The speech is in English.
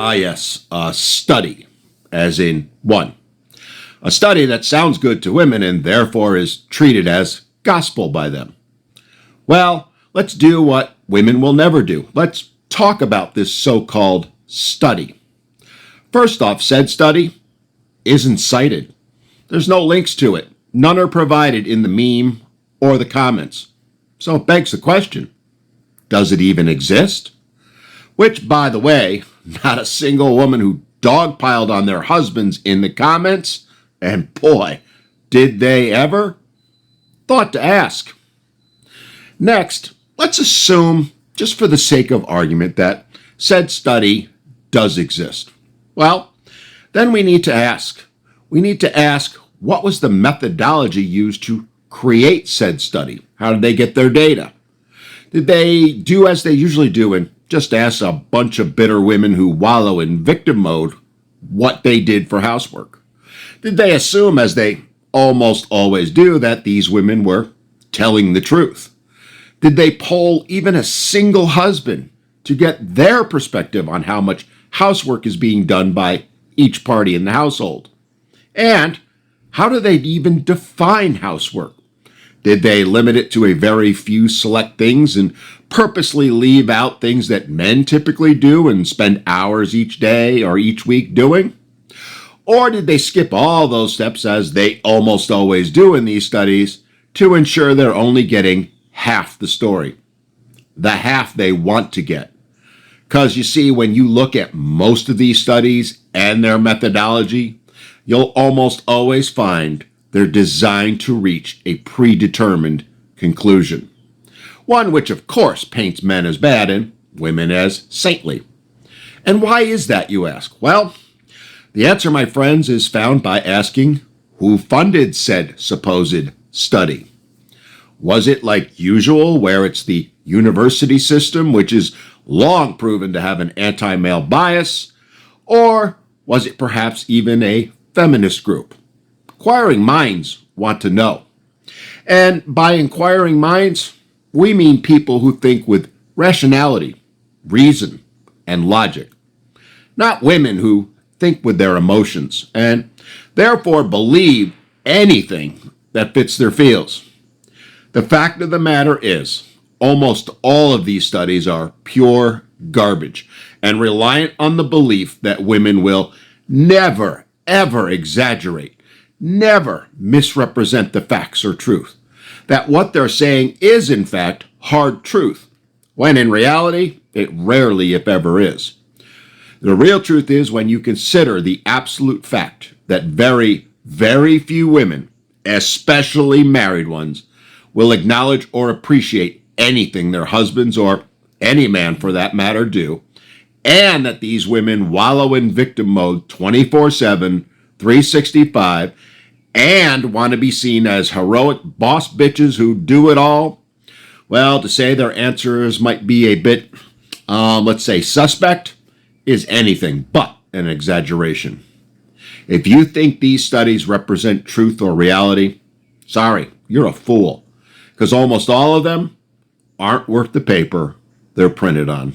Ah, yes, a study, as in one. A study that sounds good to women and therefore is treated as gospel by them. Well, let's do what women will never do. Let's talk about this so-called study. First off, said study isn't cited. There's no links to it. None are provided in the meme or the comments. So it begs the question, does it even exist? Which, by the way, not a single woman who dogpiled on their husbands in the comments, and boy, did they ever, thought to ask. Next, let's assume, just for the sake of argument, that said study does exist. Well, then we need to ask. We need to ask, what was the methodology used to create said study? How did they get their data? Did they do as they usually do and just ask a bunch of bitter women who wallow in victim mode what they did for housework? Did they assume, as they almost always do, that these women were telling the truth? Did they poll even a single husband to get their perspective on how much housework is being done by each party in the household? And how do they even define housework? Did they limit it to a very few select things and purposely leave out things that men typically do and spend hours each day or each week doing? Or did they skip all those steps, as they almost always do in these studies, to ensure they're only getting half the story, the half they want to get? Because you see, when you look at most of these studies and their methodology, you'll almost always find they're designed to reach a predetermined conclusion. One which, of course, paints men as bad and women as saintly. And why is that, you ask? Well, the answer, my friends, is found by asking who funded said supposed study. Was it like usual, where it's the university system, which is long proven to have an anti-male bias? Or was it perhaps even a feminist group? Inquiring minds want to know. And by inquiring minds, we mean people who think with rationality, reason, and logic. Not women who think with their emotions and therefore believe anything that fits their feels. The fact of the matter is, almost all of these studies are pure garbage and reliant on the belief that women will never, ever exaggerate, never misrepresent the facts or truth, that what they're saying is, in fact, hard truth, when in reality, it rarely, if ever, is. The real truth is when you consider the absolute fact that very, very few women, especially married ones, will acknowledge or appreciate anything their husbands, or any man for that matter, do, and that these women wallow in victim mode 24/7, 365, and want to be seen as heroic boss bitches who do it all. Well, to say their answers might be a bit, let's say, suspect, is anything but an exaggeration. If you think these studies represent truth or reality, sorry, you're a fool, because almost all of them aren't worth the paper they're printed on.